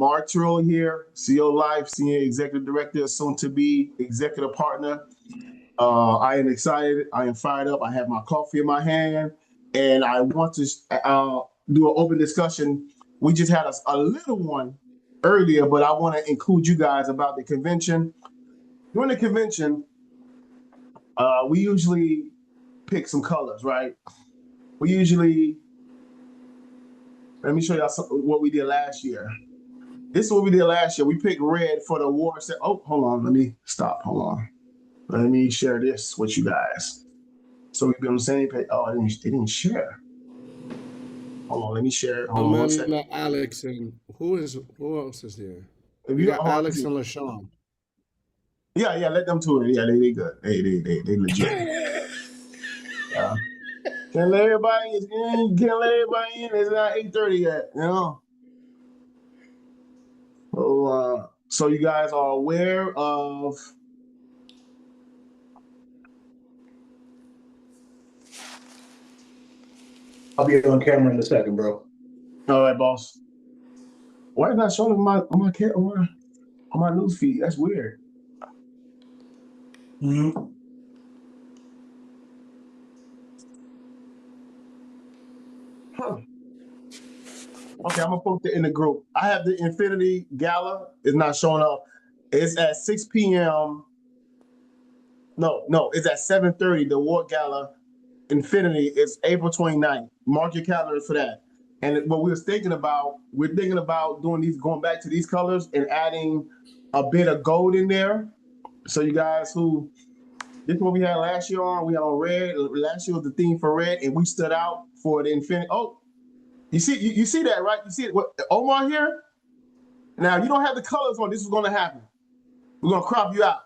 Mark Terrell here, CEO Life, Senior Executive Director, soon to be Executive Partner. I am excited. I am fired up. I have my coffee in my hand, and I want to do an open discussion. We just had a little one earlier, but I want to include you guys about the convention. During the convention, we usually pick some colors, right? We usually, let me show y'all what we did last year. This is what we did last year. We picked red for the award. Oh, hold on. Let me stop. Hold on. Let me share this with you guys. So we be on the same page. Oh, it didn't share. Hold on. Let me share it. Hold on one second. Alex and who else is there? If We you got Alex and LaShawn. Yeah, let them to it. Yeah, they good. They legit. Can't let everybody in. Can't let everybody in. It's not 8:30 yet. You know. So you guys are aware of. I'll be on camera in a second, bro. All right, boss. Why is not showing on my news feed? That's weird. Mm-hmm. Huh. Okay, I'm gonna post it in the group. I have the Infinity Gala. It's not showing up. It's at 6 p.m. No, it's at 7:30. The award gala, Infinity, is April 29th. Mark your calendars for that. And what we're thinking about doing these, going back to these colors and adding a bit of gold in there. So you guys this is what we had last year on. We had on red. Last year was the theme for red, and we stood out for the Infinity. Oh, you see that, right? You see it? What Omar here? Now you don't have the colors on. This is going to happen. We're going to crop you out.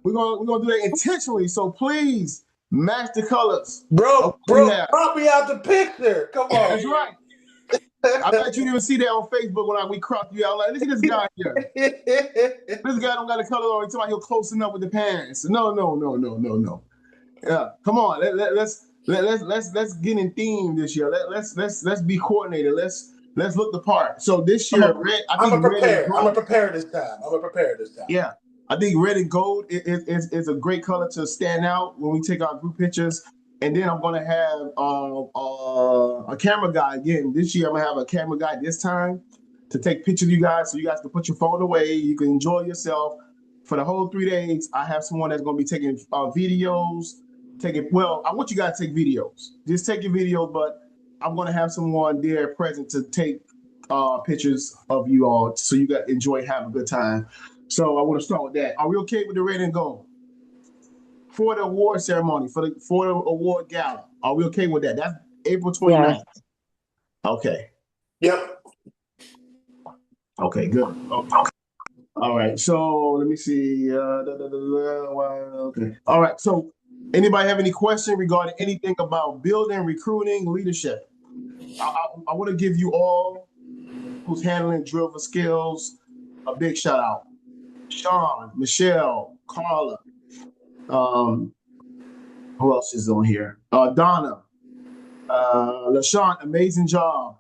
We're gonna do that intentionally. So please match the colors. Bro, crop me out the picture. Come on. That's right. I bet you didn't see that on Facebook when we cropped you out. Like, look at this guy here. This guy don't got a color on. He's talking about he's close enough with the pants. No. Yeah, come on. Let's get in theme this year. Let's be coordinated. Let's look the part. So this year, I'm gonna prepare this time. Yeah, I think red and gold is a great color to stand out when we take our group pictures. And then I'm gonna have a camera guy again. This year I'm gonna have a camera guy this time to take pictures of you guys, so you guys can put your phone away. You can enjoy yourself for the whole 3 days. I have someone that's gonna be taking videos. I want you guys to take videos. Just take your videos, but I'm gonna have someone there present to take pictures of you all, so you guys enjoy, have a good time. So I want to start with that. Are we okay with the red and gold for the award ceremony, for the award gala? Are we okay with that? That's April 29th. Yeah. Okay. Yep. Okay, good. Okay. All right. So let me see. Okay. All right. So anybody have any question regarding anything about building, recruiting, leadership? I want to give you all who's handling drill for skills a big shout out. Sean, Michelle, Carla, who else is on here? Donna, LaShawn, amazing job.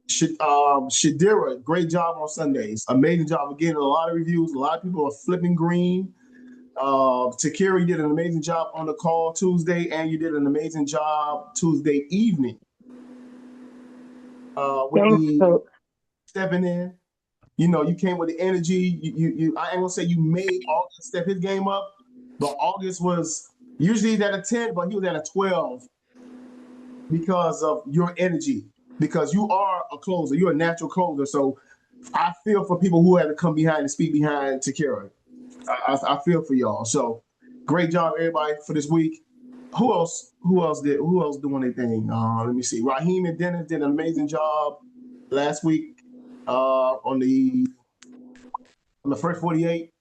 Shadira, great job on Sundays. Amazing job. We're getting a lot of reviews. A lot of people are flipping green. Takira, you did an amazing job on the call Tuesday, and you did an amazing job Tuesday evening. Stepping in. You know, you came with the energy. You I ain't gonna say you made August step his game up, but August was usually he's at a 10, but he was at a 12 because of your energy. Because you are a closer, you're a natural closer. So I feel for people who had to come behind and speak behind Takira. I feel for y'all. So great job, everybody, for this week. Who else doing anything? Let me see. Raheem and Dennis did an amazing job last week. On the first 48,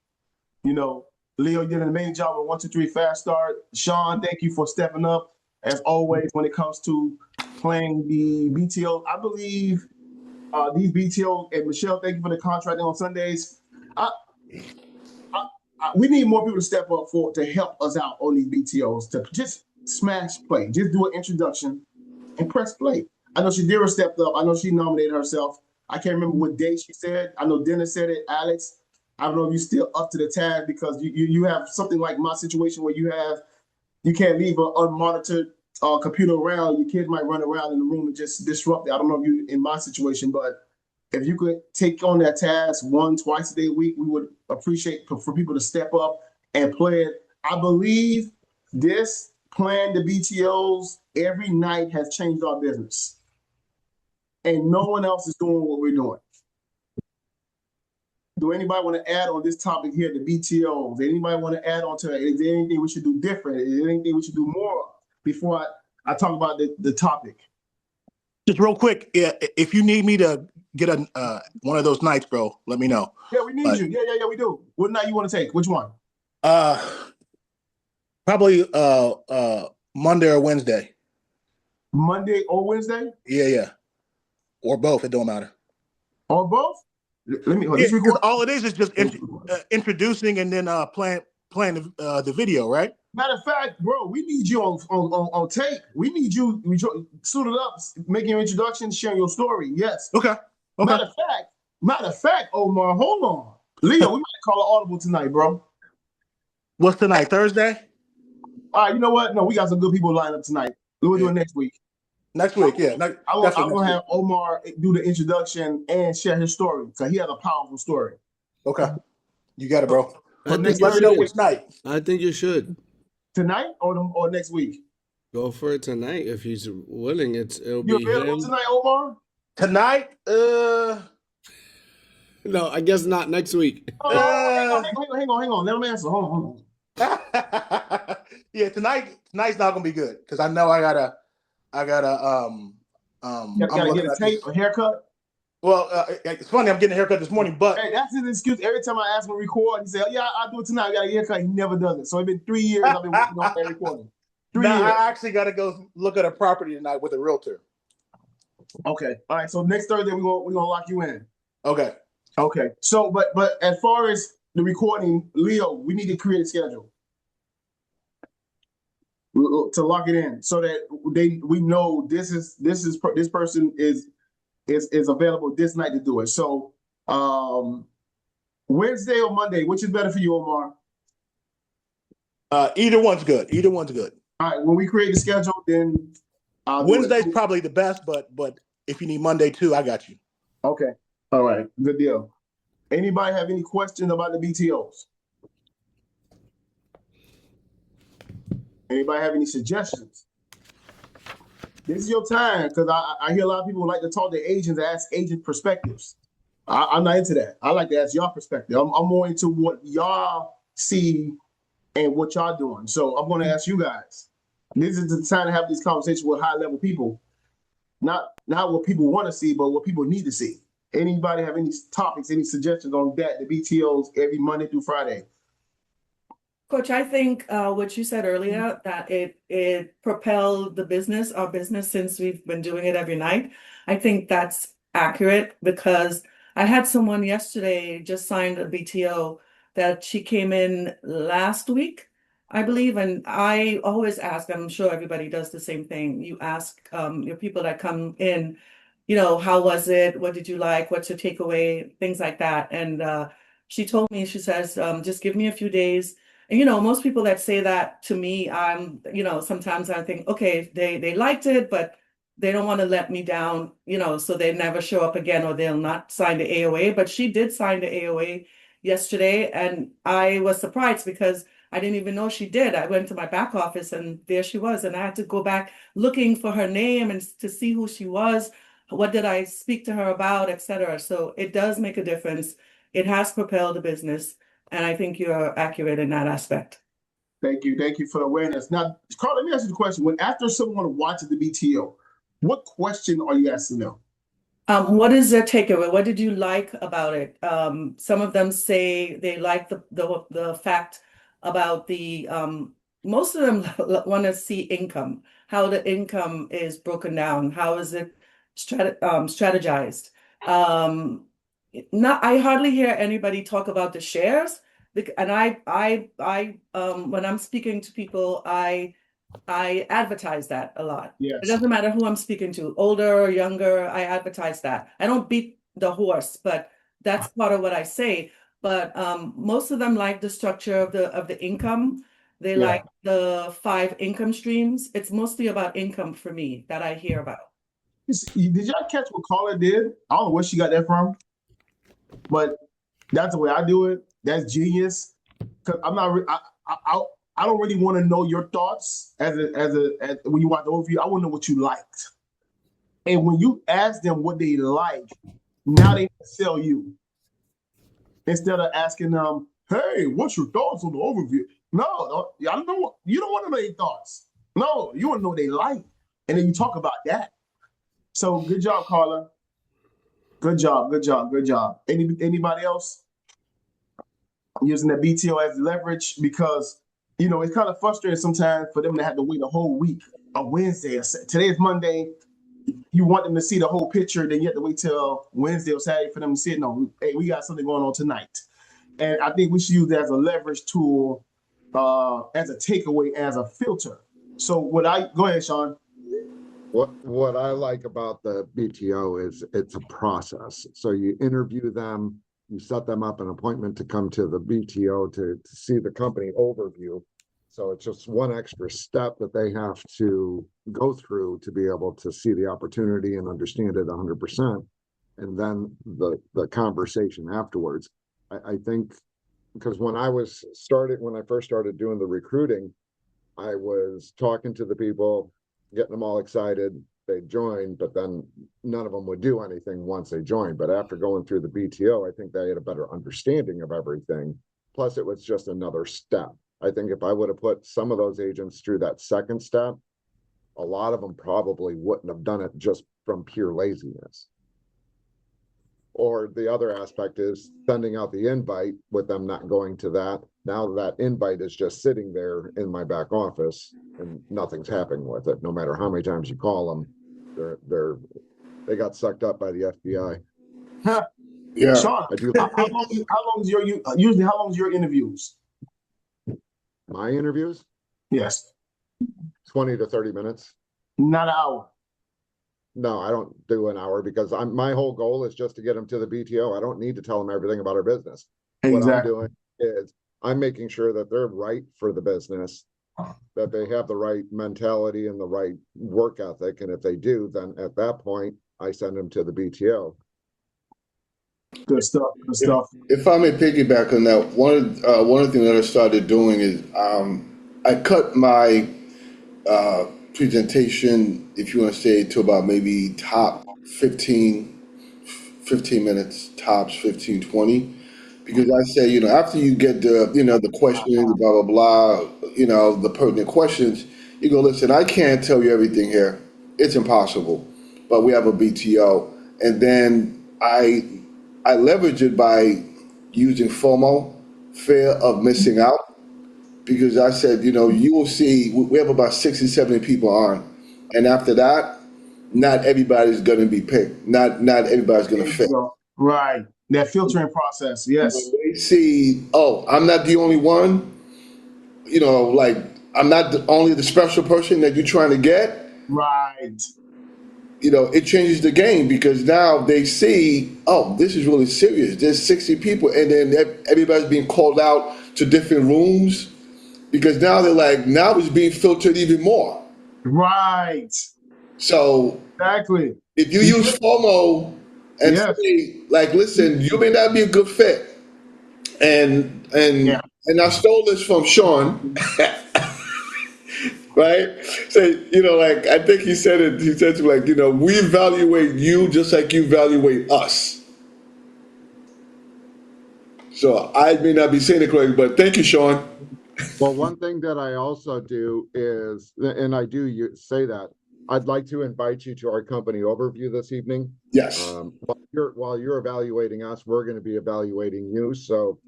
you know, Leo did an amazing job with 1, 2, 3 fast start. Sean, thank you for stepping up as always when it comes to playing the BTO. I believe these BTO, and Michelle, thank you for the contract on Sundays. We need more people to step up to help us out on these BTOs, to just smash play, just do an introduction and press play. I know Shadira stepped up. I know she nominated herself. I can't remember what day she said. I know Dennis said it. Alex, I don't know if you're still up to the task because you have something like my situation where you can't leave an unmonitored computer around. Your kids might run around in the room and just disrupt it. I don't know if you in my situation, but if you could take on that task twice a day a week, we would appreciate for people to step up and play it. I believe this playing the BTOs every night has changed our business. And no one else is doing what we're doing. Do anybody want to add on this topic here, the BTOs? Anybody want to add on to it? Is there anything we should do different? Is there anything we should do more of before I talk about the topic? Just real quick, if you need me to get one of those nights, bro, let me know. Yeah, we need you. Yeah, we do. What night you want to take? Which one? Probably Monday or Wednesday. Monday or Wednesday? Yeah. Or both, it don't matter. Or both? Let me. Because all it is just introducing and then playing the video, right? Matter of fact, bro, we need you on tape. We need you suited up, making your introduction, sharing your story. Yes. Okay. Matter of fact, Omar, hold on. Leo, we might call an audible tonight, bro. What's tonight? Thursday? All right, you know what? No, we got some good people lined up tonight. We'll do it next week. Next week, yeah. I'm gonna have Omar do the introduction and share his story because he has a powerful story. Okay, you got it, bro. Let me know which night. I think you should tonight or next week. Go for it tonight if he's willing. It'll you be available him tonight, Omar? Tonight? No, I guess not next week. Hang on. Let him answer. Hold on. Yeah, tonight's not gonna be good because I know I gotta you gotta get a tape, a haircut. Well, it's funny. I'm getting a haircut this morning, but hey, that's his excuse. Every time I ask him to record, he said, "Yeah, I'll do it tonight. I got a haircut." He never does it. So it's been 3 years I've been working on that recording. 3 years. I actually got to go look at a property tonight with a realtor. Okay. All right. So next Thursday we're gonna lock you in. Okay. So, but as far as the recording, Leo, we need to create a schedule to lock it in so that we know this person is available this night to do it. So Wednesday or Monday, which is better for you, Omar? Either one's good. All right, when we create the schedule, then Wednesday's probably the best, but if you need Monday too, I got you. Okay. All right, good deal. Anybody have any questions about the BTOs? Anybody have any suggestions? This is your time because I hear a lot of people like to talk to agents, ask agent perspectives. I'm not into that. I like to ask y'all perspective. I'm more into what y'all see and what y'all doing. So I'm going to ask you guys. This is the time to have these conversations with high-level people. Not what people want to see, but what people need to see. Anybody have any topics, any suggestions on that? The BTOs every Monday through Friday. Coach, I think what you said earlier, that it propelled our business since we've been doing it every night. I think that's accurate because I had someone yesterday just signed a BTO that she came in last week, I believe. And I always ask, I'm sure everybody does the same thing. You ask your people that come in, how was it? What did you like? What's your takeaway? Things like that. And she told me, she says, just give me a few days. And, most people that say that to me, sometimes I think, okay, they liked it, but they don't want to let me down, so they never show up again or they'll not sign the AOA. But she did sign the AOA yesterday. And I was surprised because I didn't even know she did. I went to my back office and there she was. And I had to go back looking for her name and to see who she was. What did I speak to her about, et cetera. So it does make a difference. It has propelled the business. And I think you're accurate in that aspect. Thank you for the awareness. Now, Carl, let me ask you the question. When after someone watches the BTO, what question are you asking them? What is their takeaway? What did you like about it? Some of them say they like the fact about the most of them want to see income, how the income is broken down, how is it strategized. I hardly hear anybody talk about the shares, and I when I'm speaking to people, I I advertise that a lot. It Yes. doesn't matter who I'm speaking to, older or younger, I advertise that. I don't beat the horse, but that's part of what I say. But most of them like the structure of the income. They Yeah. like the 5 income streams. It's mostly about income for me that I hear about. Did y'all catch what Carla did? I don't know where she got that from, but that's the way I do it. That's genius. Because I'm not. I don't really want to know your thoughts as when you watch the overview. I want to know what you liked, and when you ask them what they like, now they sell you instead of asking them, "Hey, what's your thoughts on the overview?" No, I don't know. You don't want to know their thoughts. No, you want to know what they like, and then you talk about that. So good job, Carla. Good job. Good job. Good job. Anybody else using that BTO as leverage? Because it's kind of frustrating sometimes for them to have to wait a whole week, a Wednesday. Today is Monday. You want them to see the whole picture, then you have to wait till Wednesday or Saturday for them to see it. No, hey, we got something going on tonight. And I think we should use that as a leverage tool, as a takeaway, as a filter. So go ahead, Sean. What I like about the BTO is it's a process. So you interview them, you set them up an appointment to come to the BTO to see the company overview. So it's just one extra step that they have to go through to be able to see the opportunity and understand it 100%. And then the conversation afterwards. I think because when I first started doing the recruiting, I was talking to the people, getting them all excited. They joined, but then none of them would do anything once they joined. But after going through the BTO, I think they had a better understanding of everything. Plus, it was just another step. I think if I would have put some of those agents through that second step, a lot of them probably wouldn't have done it just from pure laziness. Or the other aspect is sending out the invite with them not going to that. Now that invite is just sitting there in my back office and nothing's happening with it. No matter how many times you call them, they got sucked up by the FBI. Huh. Yeah. Sean, I do. how long is your interviews? My interviews, Yes. 20 to 30 minutes. Not an hour. No, I don't do an hour because my whole goal is just to get them to the BTO. I don't need to tell them everything about our business. What I'm Exactly. doing is I'm making sure that they're right for the business, that they have the right mentality and the right work ethic. And if they do, then at that point, I send them to the BTO. Good stuff. Good stuff. If I may piggyback on that, one of the things that I started doing is I cut my presentation, if you want to say, to about maybe top 15 minutes, tops 15, 20. Because I say, after you get the questions, blah, blah, blah, the pertinent questions, you go, listen, I can't tell you everything here. It's impossible. But we have a BTO. And then I leverage it by using FOMO, fear of missing out. Because I said, you will see, we have about 60, 70 people on. And after that, not everybody's going to be picked. Not everybody's going to fit. Right. That filtering process. Yes. They see, oh, I'm not the only one, like I'm not only the special person that you're trying to get. Right. It changes the game because now they see, oh, this is really serious. There's 60 people, and then everybody's being called out to different rooms because now they're like, now it's being filtered even more. Right. So Exactly. if you use FOMO and say, like, listen, you may not be a good fit, and I stole this from Sean. Right? So, like, I think he said to like, we evaluate you just like you evaluate us. So I may not be saying it correctly, but thank you, Sean. Well, one thing that I also do is, and I do say that, I'd like to invite you to our company overview this evening. Yes. While you're evaluating us, we're going to be evaluating you. So,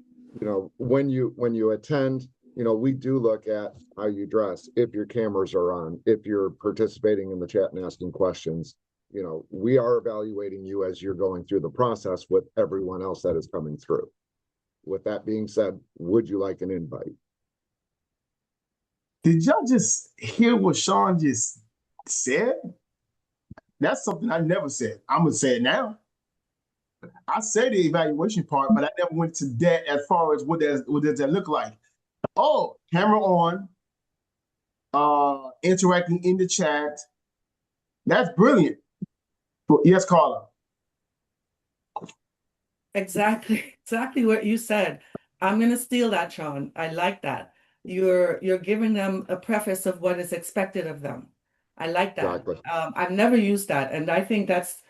when you attend, we do look at how you dress, if your cameras are on, if you're participating in the chat and asking questions. We are evaluating you as you're going through the process with everyone else that is coming through. With that being said, would you like an invite? Did y'all just hear what Sean just said? That's something I never said. I'm gonna say it now. I said the evaluation part, but I never went to that as far as what does that look like. Oh, camera on, interacting in the chat. That's brilliant. Yes, Carla. Exactly what you said. I'm gonna steal that, Sean. I like that. You're giving them a preface of what is expected of them. I like that. Exactly. I've never used that, and I think that's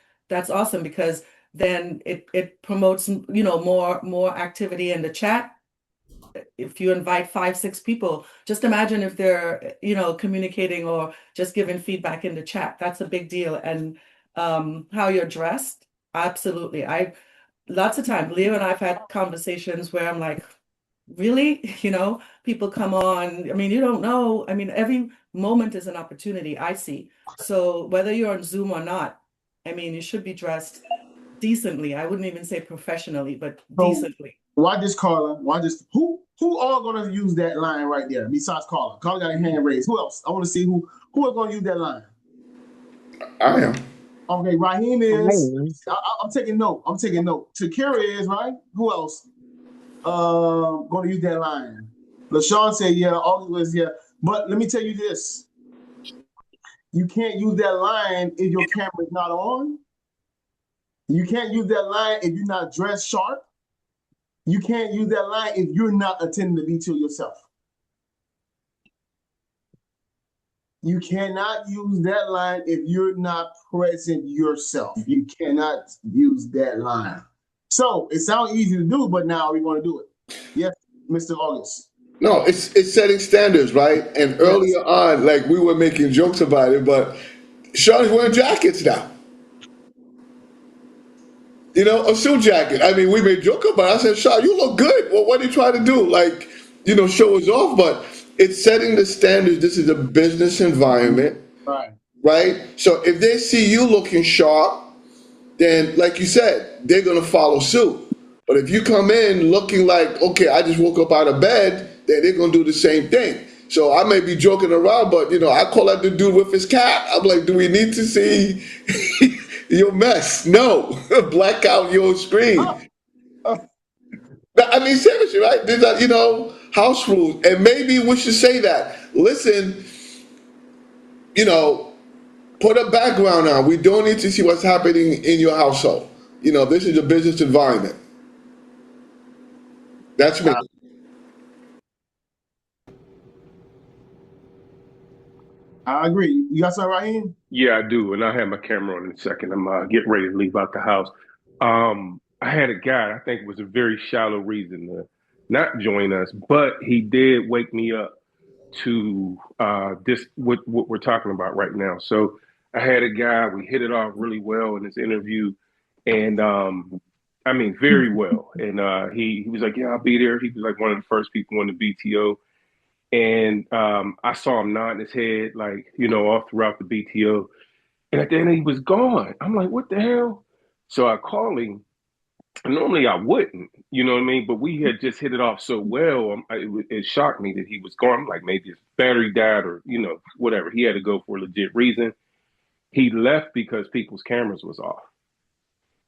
awesome because then it promotes, more activity in the chat. If you invite 5, 6 people, just imagine if they're, communicating or just giving feedback in the chat. That's a big deal. And how you're dressed, absolutely. Lots of time, Leo and I've had conversations where I'm like, really? People come on. I mean, you don't know. I mean, every moment is an opportunity, I see. So whether you're on Zoom or not, I mean, you should be dressed decently. I wouldn't even say professionally, but So decently. why this, Carla? Why this? Who all gonna use that line right there besides Carla? Carla got a hand raised. Who else? I want to see who is gonna use that line. I am. Okay, Raheem is. Right. I'm taking note. Takira is, right? Who else? Gonna use that line. LaShawn said, yeah. August was, yeah. But let me tell you this. You can't use that line if your camera is not on. You can't use that line if you're not dressed sharp. You can't use that line if you're not attending the VTO yourself. You cannot use that line if you're not present yourself. You cannot use that line. So it sounds easy to do, but now we're going to do it. Yes, Mr. August. No, it's setting standards, right? And earlier on, like we were making jokes about it, but Sean is wearing jackets now. A suit jacket. I mean, we made joke about it. I said, Sean, you look good. Well, what are you trying to do? Like, show us off, but it's setting the standards. This is a business environment, right? So if they see you looking sharp, then like you said, they're gonna follow suit. But if you come in looking like, okay, I just woke up out of bed, then they're gonna do the same thing. So I may be joking around, but I call out the dude with his cap. I'm like, do we need to see your mess? No, black out your screen. I mean, seriously, right? These are, house rules, and maybe we should say that. Listen, put a background on. We don't need to see what's happening in your household. This is a business environment. That's me. I agree. You got something, Raheem? Yeah, I do, and I have my camera on in a second. I'm getting ready to leave out the house. I had a guy, I think it was a very shallow reason to not join us, but he did wake me up to this what we're talking about right now. So I had a guy, we hit it off really well in this interview, and I mean very well. And he was like, "Yeah, I'll be there." He was like one of the first people on the BTO. And I saw him nodding his head, like, all throughout the BTO. And at the end, he was gone. I'm like, what the hell? So I called him. And normally I wouldn't, you know what I mean? But we had just hit it off so well. It shocked me that he was gone. I'm like, maybe his battery died or, whatever. He had to go for a legit reason. He left because people's cameras was off.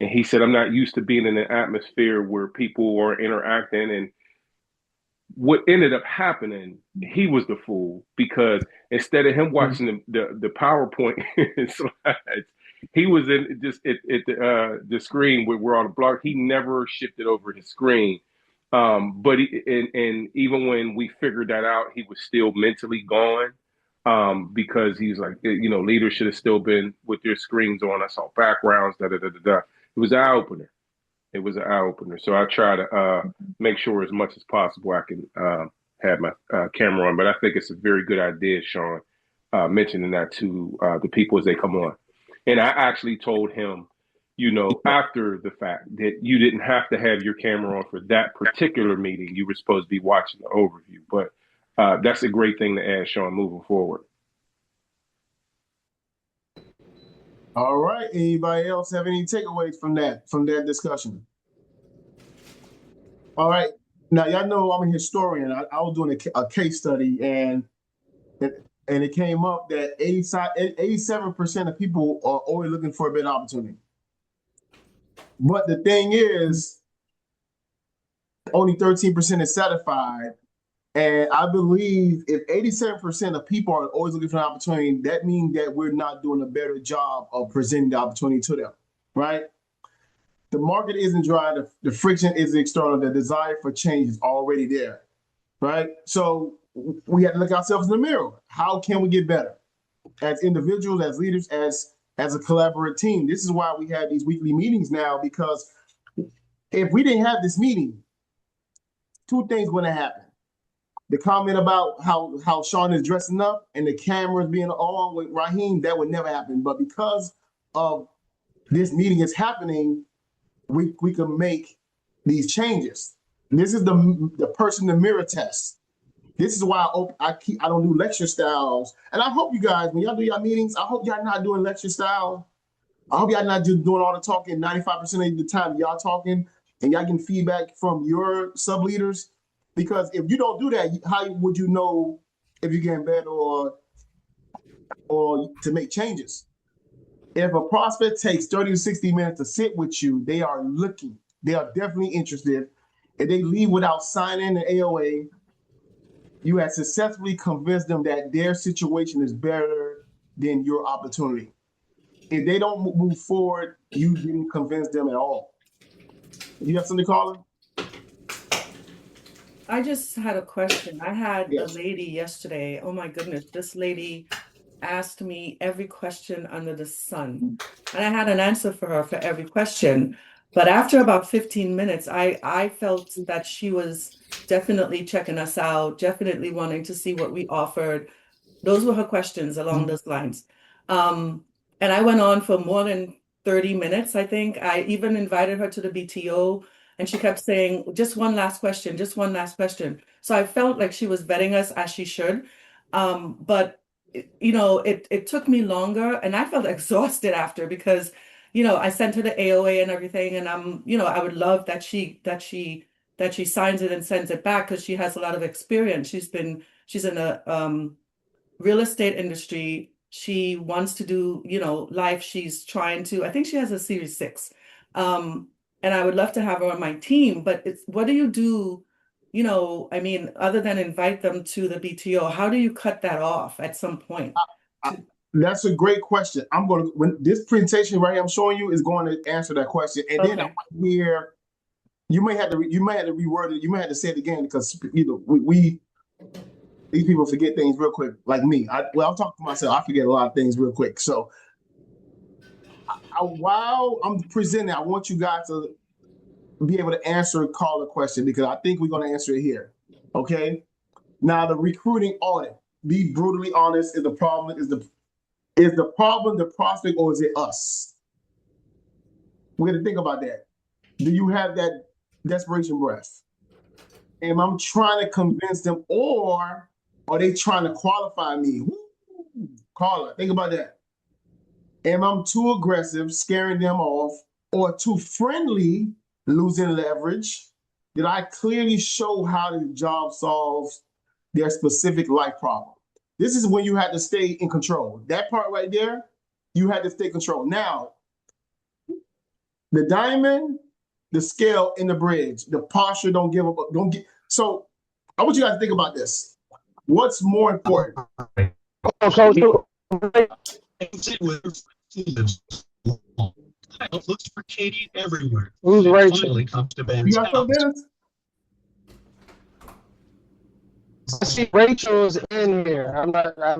And he said, I'm not used to being in an atmosphere where people are interacting. And what ended up happening, he was the fool because instead of him watching the PowerPoint slides, he was in just at the screen where we're on the block. He never shifted over his screen. But and even when we figured that out, he was still mentally gone because he's like, leaders should have still been with their screens on. I saw backgrounds, da da da da da. It was an eye opener. It was an eye opener. So I try to make sure as much as possible I can have my camera on. But I think it's a very good idea, Sean, mentioning that to the people as they come on. And I actually told him, after the fact that you didn't have to have your camera on for that particular meeting. You were supposed to be watching the overview. But that's a great thing to add, Sean, moving forward. All right. Anybody else have any takeaways from that discussion? All right. Now, y'all know I'm a historian. I was doing a case study, and and it came up that 87% of people are always looking for a better opportunity. But the thing is, only 13% is satisfied. And I believe if 87% of people are always looking for an opportunity, that means that we're not doing a better job of presenting the opportunity to them, right? The market isn't dry. The friction is external. The desire for change is already there, right? So we have to look ourselves in the mirror. How can we get better as individuals, as leaders, as a collaborative team? This is why we have these weekly meetings now, because if we didn't have this meeting, two things would have happened. The comment about how Sean is dressing up and the cameras being on with Raheem, that would never happen. But because of this meeting is happening, we can make these changes. This is the person in the mirror test. This is why I don't do lecture styles. And I hope you guys, when y'all do your meetings, I hope y'all not doing lecture style. I hope y'all not just doing all the talking. 95% of the time y'all talking and y'all getting feedback from your sub leaders. Because if you don't do that, how would you know if you're getting better or to make changes? If a prospect takes 30 to 60 minutes to sit with you, they are looking. They are definitely interested. If they leave without signing an AOA, you have successfully convinced them that their situation is better than your opportunity. If they don't move forward, you didn't convince them at all. You have something, Carla? I just had a question. I had a Yes. lady yesterday. Oh my goodness, this lady asked me every question under the sun. And I had an answer for her for every question. But after about 15 minutes, I felt that she was definitely checking us out, definitely wanting to see what we offered. Those were her questions along those lines. And I went on for more than 30 minutes, I think. I even invited her to the BTO, and she kept saying, just one last question, just one last question. So I felt like she was vetting us as she should. But it took me longer, and I felt exhausted after because, I sent her the AOA and everything, and I would love that she signs it and sends it back because she has a lot of experience. She's in a real estate industry. She wants to do, life. She's trying to, I think she has a Series 6. And I would love to have her on my team, but what do you do? Other than invite them to the BTO, how do you cut that off at some point? That's a great question. When this presentation right here I'm showing you is going to answer that question. And then here, you may have to reword it. You may have to say it again because we these people forget things real quick, like me. I'll talk to myself. I forget a lot of things real quick. So while I'm presenting, I want you guys to be able to answer and call a question because I think we're going to answer it here. Okay. Now the recruiting audit. Be brutally honest. Is the problem the prospect or is it us? We're going to think about that. Do you have that desperation breath? Am I trying to convince them or are they trying to qualify me? Woo! Carla, think about that. Am I too aggressive, scaring them off, or too friendly, losing leverage? Did I clearly show how the job solves their specific life problem? This is when you have to stay in control. That part right there, you had to stay in control. Now, the diamond, the scale, and the bridge, the posture, don't give up, don't get. So I want you guys to think about this. What's more important? Looks for Katie everywhere. Who's Rachel? Finally comes to You Ben's got house. something, Dennis? I see Rachel's in here. I've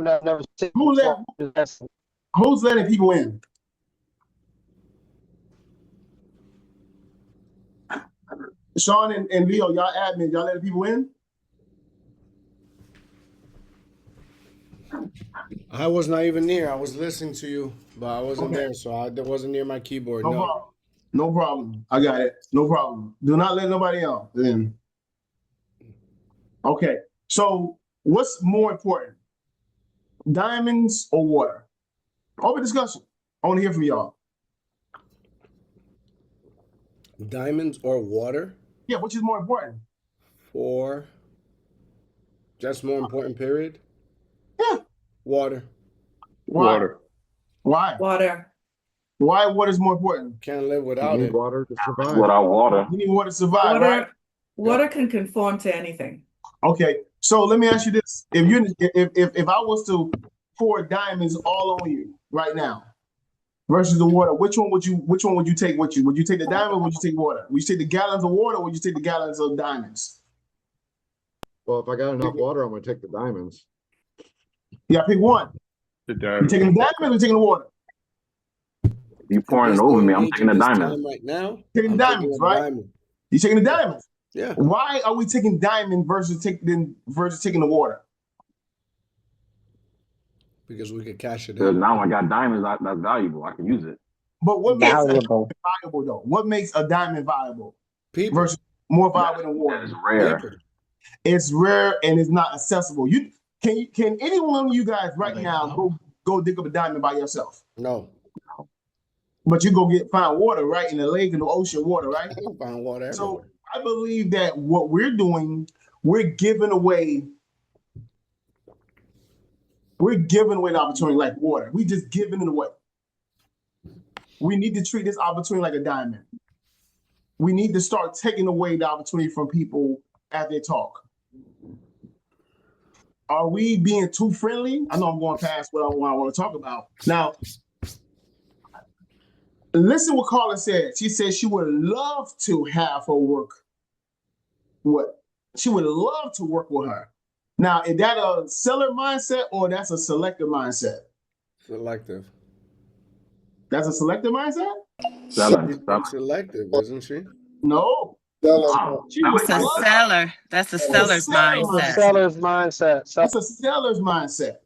never seen Who's letting people in? Sean and Leo, y'all admin, y'all letting people in? I was not even near. I was listening to you, but I wasn't there, so I wasn't near my keyboard. No problem. No problem. I got it. No problem. Do not let nobody else in. Okay. So what's more important? Diamonds or water? Open discussion. I want to hear from y'all. Diamonds or water? Yeah, which is more important? For just more important, period. Yeah. Water. Why? Water. Why? Water. Why water is more important? Can't live You without need it. water to survive. Without water. You need water to survive, right? Water can conform to anything. Okay. So let me ask you this: if I was to pour diamonds all on you right now versus the water, which one would you take with you? Would you take the diamond or would you take water? Would you take the gallons of water or would you take the gallons of diamonds? Well, if I got enough water, I'm going to take the diamonds. Yeah, pick one. The You diamond. taking the diamond or you taking the water? You In pouring this it over day me, and I'm age, taking in the this diamond. time right now, Taking I'm diamonds, taking a right? diamond. You taking the diamonds? Yeah. Why are we taking diamond versus taking the water? Because we could cash it Because in. now I got diamonds that's valuable. I can use it. But what makes a diamond Valuable. valuable though? What makes a diamond valuable People. versus more valuable than That water? is rare. People. It's rare and it's not accessible. Can any one of you guys right now go dig up a diamond by yourself? No. But you go find water, right? In the lake and the ocean water, right? I can find water So everywhere. I believe that what we're doing, we're giving away the opportunity like water. We just giving it away. We need to treat this opportunity like a diamond. We need to start taking away the opportunity from people as they talk. Are we being too friendly? I know I'm going past what I want to talk about. Now, listen what Carla said. She said she would love to have her work. What? She would love to work with her. Now, is that a seller mindset or that's a selector mindset? Selective. That's a selector mindset? Selling. She's been selective, isn't she? No. Wow. She would It's a love. seller. That's a That's a seller's seller mindset. Seller's mindset. That's a seller's mindset.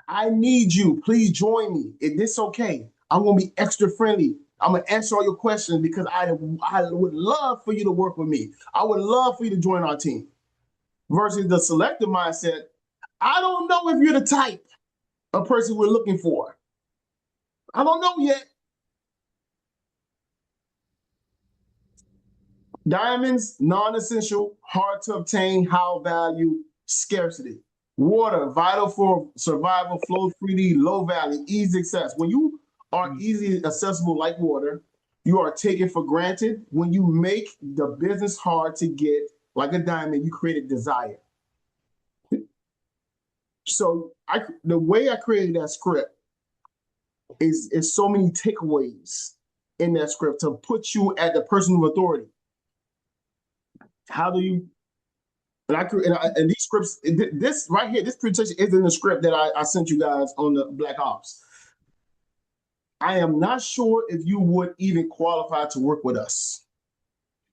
I need you. Please join me. If this okay, I'm gonna be extra friendly. I'm gonna answer all your questions because I would love for you to work with me. I would love for you to join our team. Versus the selective mindset, I don't know if you're the type of person we're looking for. I don't know yet. Diamonds, non-essential, hard to obtain, high value, scarcity. Water, vital for survival, flows freely, low value, easy access. When you are easily accessible like water, you are taken for granted. When you make the business hard to get, like a diamond, you create a desire. So the way I created that script is so many takeaways in that script to put you at the person of authority. How do you? And these scripts, this right here, this presentation is in the script that I sent you guys on the Black Ops. I am not sure if you would even qualify to work with us.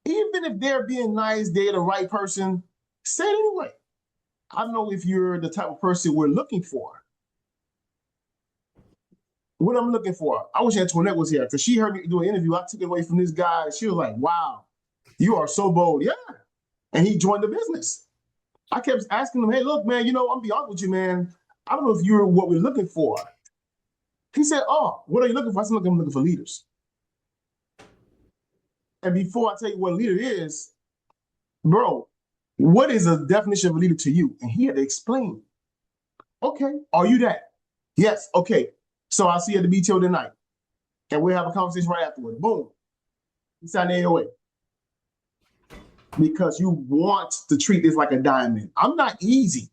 Even if they're being nice, they're the right person, say it anyway. I don't know if you're the type of person we're looking for. What I'm looking for, I wish Antoinette was here because she heard me do an interview. I took it away from this guy. She was like, wow, you are so bold. Yeah. And he joined the business. I kept asking him, hey, look, man, I'm be honest with you, man. I don't know if you're what we're looking for. He said, oh, what are you looking for? I said, look, I'm looking for leaders. And before I tell you what a leader is, bro, what is a definition of a leader to you? And he had to explain. Okay, are you that? Yes, okay. So I'll see you at the BTO tonight. And we'll have a conversation right afterward. Boom. You sign the AOA. Because you want to treat this like a diamond. I'm not easy.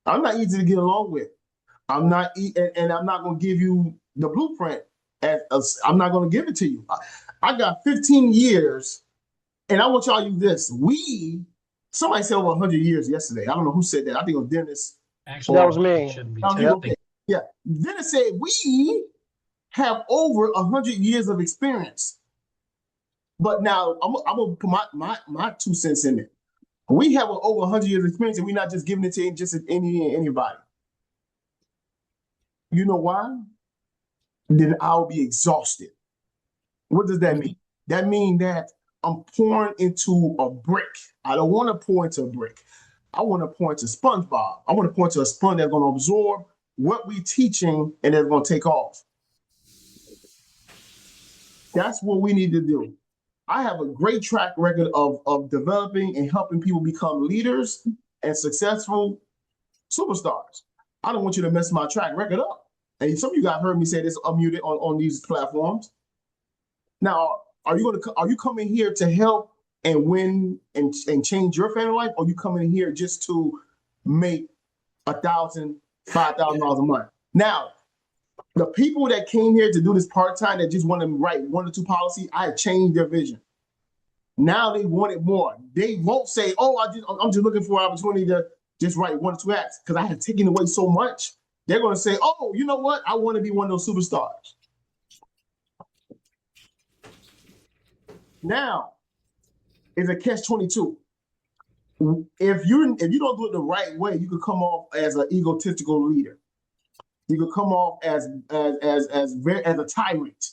I'm not easy to get along with. I'm not, and I'm not going to give you the blueprint. I'm not going to give it to you. I got 15 years, and I want y'all to use this. Somebody said over 100 years yesterday. I don't know who said that. I think it was Dennis. Actually, that was me. Okay. Yeah. Dennis said we have over 100 years of experience. But now I'm gonna put my 2 cents in it. We have over 100 years of experience, and we're not just giving it to just anybody. You know why? Then I'll be exhausted. What does that mean? That means that I'm pouring into a brick. I don't want to pour into a brick. I want to pour into SpongeBob. I want to pour into a sponge that's going to absorb what we're teaching and it's going to take off. That's what we need to do. I have a great track record of developing and helping people become leaders and successful superstars. I don't want you to mess my track record up. And some of you guys heard me say this unmuted on these platforms. Now, are you coming here to help and win and change your family life, or are you coming here just to make $1,000, $5,000 a month? Now, the people that came here to do this part-time that just want to write 1 or 2 policies, I changed their vision. Now they want it more. They won't say, "Oh, I'm just looking for an opportunity to just write 1 or 2 acts," because I have taken away so much. They're going to say, "Oh, you know what? I want to be one of those superstars." Now, it's a catch-22. If you don't do it the right way, you could come off as an egotistical leader. You could come off as a tyrant,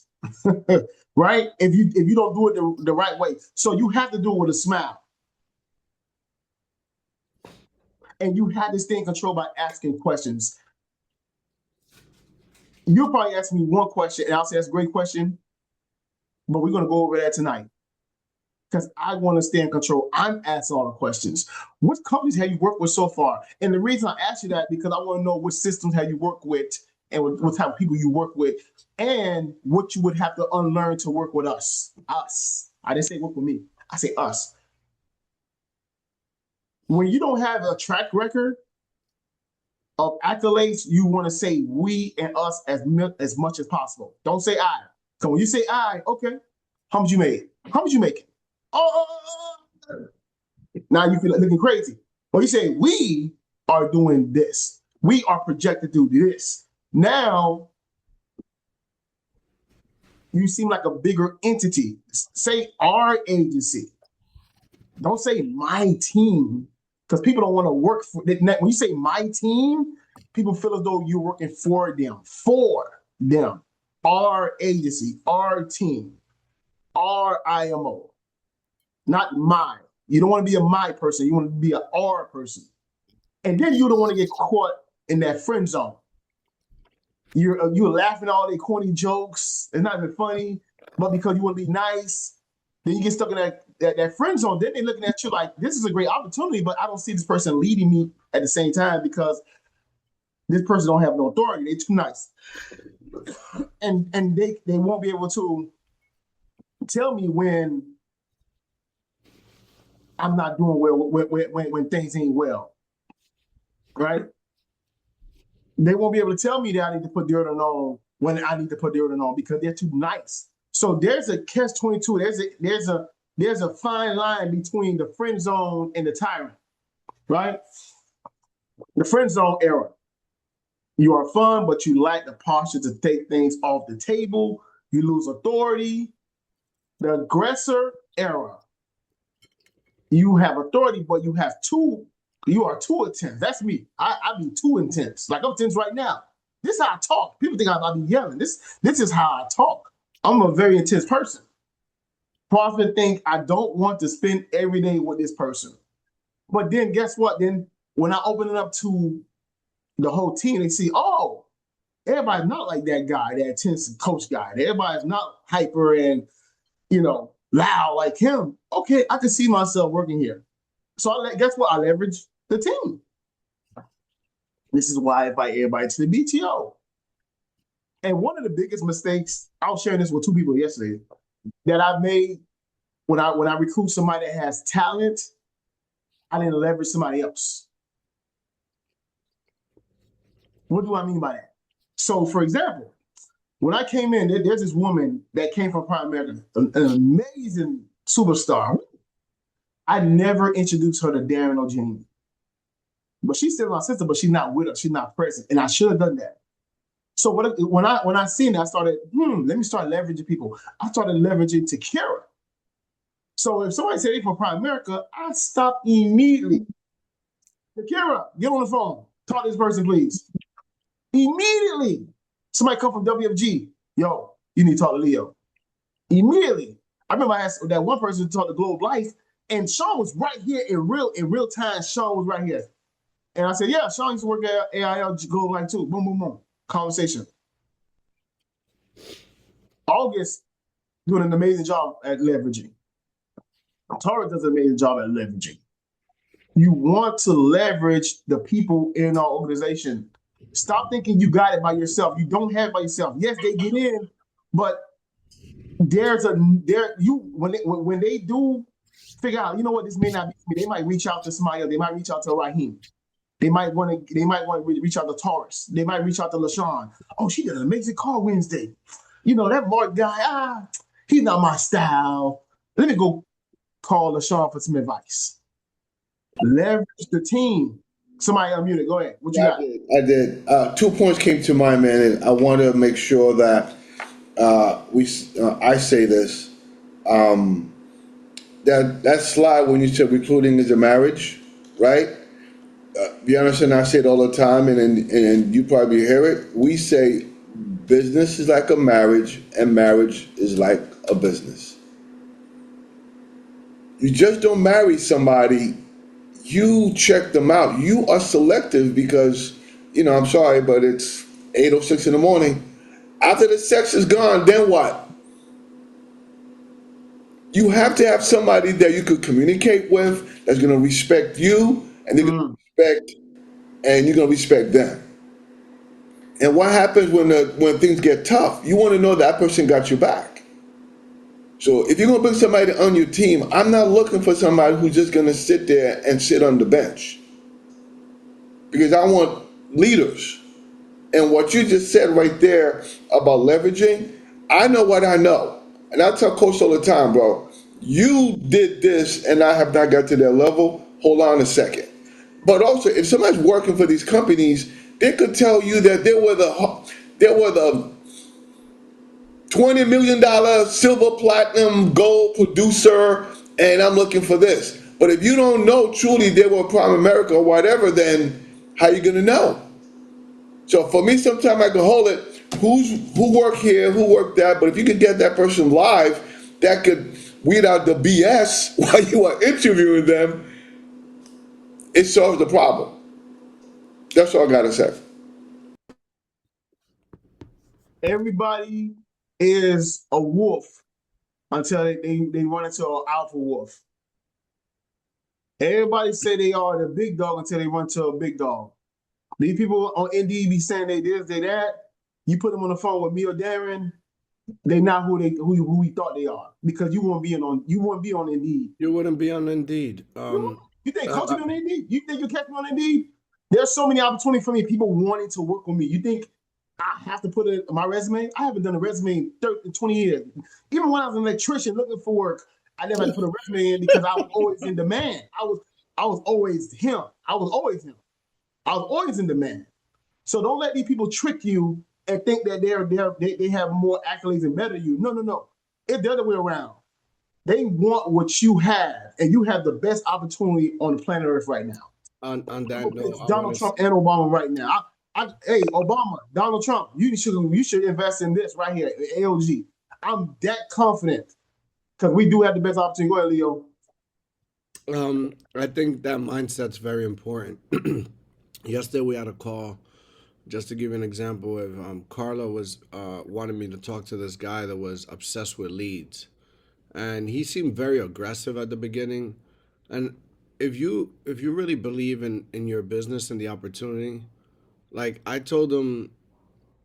right? If you don't do it the right way, so you have to do it with a smile, and you have to stay in control by asking questions. You'll probably ask me one question, and I'll say that's a great question, but we're going to go over that tonight because I want to stay in control. I'm asking all the questions. What companies have you worked with so far? And the reason I ask you that because I want to know what systems have you worked with and what type of people you work with and what you would have to unlearn to work with us. Us. I didn't say work with me. I say us. When you don't have a track record of accolades, you want to say we and us as much as possible. Don't say I. So when you say I, okay, how much you made? How much you making? Oh, now you feel like looking crazy. But you say we are doing this. We are projected to do this. Now you seem like a bigger entity. Say our agency. Don't say my team, because people don't want to work for. When you say my team, people feel as though you're working for them. For them. Our agency, our team, our IMO. Not my. You don't want to be a my person. You want to be an our person. And then you don't want to get caught in that friend zone. You're laughing at all their corny jokes. It's not even funny, but because you want to be nice, then you get stuck in that friend zone. Then they're looking at you like, this is a great opportunity, but I don't see this person leading me at the same time because this person don't have no authority. They're too nice. And they won't be able to tell me when I'm not doing well when things ain't well, right? They won't be able to tell me that I need to put deodorant on when I need to put deodorant on because they're too nice. So there's a catch-22. There's a fine line between the friend zone and the tyrant, right? The friend zone era. You are fun, but you lack the posture to take things off the table. You lose authority. The aggressor era. You have authority, but you are too intense. That's me. I be too intense. Like I'm tense right now. This is how I talk. People think I be yelling. This is how I talk. I'm a very intense person. Prophet think I don't want to spend every day with this person. But then guess what? Then when I open it up to the whole team, they see, oh, everybody's not like that guy, that intense coach guy. Everybody's not hyper and, loud like him. Okay, I can see myself working here. So guess what? I leverage the team. This is why I invite everybody to the BTO. And one of the biggest mistakes, I was sharing this with 2 people yesterday, that I made when I recruit somebody that has talent, I didn't leverage somebody else. What do I mean by that? So, for example, when I came in, there's this woman that came from Prime America, an amazing superstar. I never introduced her to Darren or Jamie. But she's still my sister, but she's not with us. She's not present. And I should have done that. So when I seen that, I started, let me start leveraging people. I started leveraging Takira. So if somebody said they from Prime America, I stopped immediately. Takira, get on the phone. Talk to this person, please. Immediately. Somebody come from WFG. Yo, you need to talk to Leo. Immediately. I remember I asked that one person to talk to Globe Life, and Sean was right here in real time. Sean was right here. And I said, yeah, Sean used to work at AIL Globe Life too. Boom, boom, boom. Conversation. August doing an amazing job at leveraging. Tara does an amazing job at leveraging. You want to leverage the people in our organization. Stop thinking you got it by yourself. You don't have it by yourself. Yes, they get in, but when they do figure out, you know what, this may not be for me. They might reach out to somebody else. They might reach out to Raheem. They might want to reach out to Taurus. They might reach out to LaShawn. Oh, she did an amazing call Wednesday. You know, that Mark guy, he's not my style. Let me go call LaShawn for some advice. Leverage the team. Somebody unmuted. Go ahead. What you got? I did. 2 points came to mind, man, and I want to make sure that I say this. That slide when you said recruiting is a marriage, right? You understand? I say it all the time, and you probably hear it. We say business is like a marriage, and marriage is like a business. You just don't marry somebody. You check them out. You are selective because, I'm sorry, but it's 8:06 in the morning. After the sex is gone, then what? You have to have somebody that you could communicate with that's going to respect you, and they're going to respect, and you're going to respect them. And what happens when things get tough? You want to know that person got your back. So if you're going to bring somebody on your team, I'm not looking for somebody who's just going to sit there and sit on the bench. Because I want leaders. And what you just said right there about leveraging, I know what I know. And I tell Coach all the time, bro, you did this and I have not got to that level. Hold on a second. But also, if somebody's working for these companies, they could tell you that they were the $20 million silver, platinum, gold producer, and I'm looking for this. But if you don't know truly they were Prime America or whatever, then how you gonna know? So for me, sometimes I can hold it. Who worked here, who worked that? But if you could get that person live, that could weed out the BS while you are interviewing them. It solves the problem. That's all I gotta say. Everybody is a wolf until they run into an alpha wolf. Everybody say they are the big dog until they run to a big dog. These people on Indeed be saying they this, they that. You put them on the phone with me or Darren, they not who we thought they are because you won't be on Indeed. You wouldn't be on Indeed. You think coaching on Indeed? You think you catch me on Indeed? There's so many opportunities for me. People wanting to work with me. You think I have to put it in my resume? I haven't done a resume in 20 years. Even when I was an electrician looking for work, I never had to put a resume in because I was always in demand. I was always him. I was always him. I was always in demand. So don't let these people trick you and think that they have more accolades and better you. No. It's the other way around. They want what you have, and you have the best opportunity on the planet Earth right now. On that note, Donald Trump and Obama right now. Hey, Obama, Donald Trump, you should invest in this right here, AOG. I'm that confident because we do have the best opportunity. Go ahead, Leo. I think that mindset's very important. Yesterday we had a call. Just to give you an example, if Carla was wanted me to talk to this guy that was obsessed with leads, and he seemed very aggressive at the beginning. And if you really believe in your business and the opportunity, like I told him,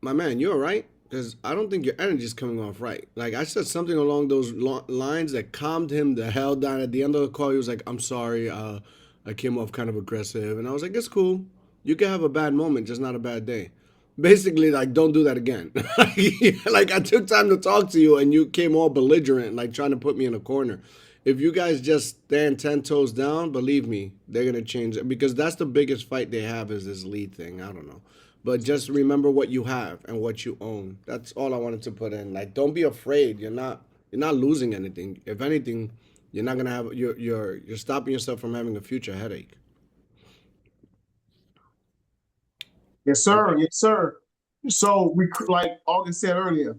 my man, you all right? Because I don't think your energy's coming off right. Like I said something along those lines that calmed him the hell down. At the end of the call, he was like, "I'm sorry, I came off kind of aggressive," and I was like, "It's cool. You can have a bad moment, just not a bad day." Basically, like, don't do that again. Like I took time to talk to you, and you came all belligerent, like trying to put me in a corner. If you guys just stand 10 toes down, believe me, they're gonna change it because that's the biggest fight they have is this lead thing. I don't know. But just remember what you have and what you own. That's all I wanted to put in. Like, don't be afraid. You're not losing anything. If anything, you're not gonna have you're stopping yourself from having a future headache. Yes, sir. Yes, sir. So, like August said earlier,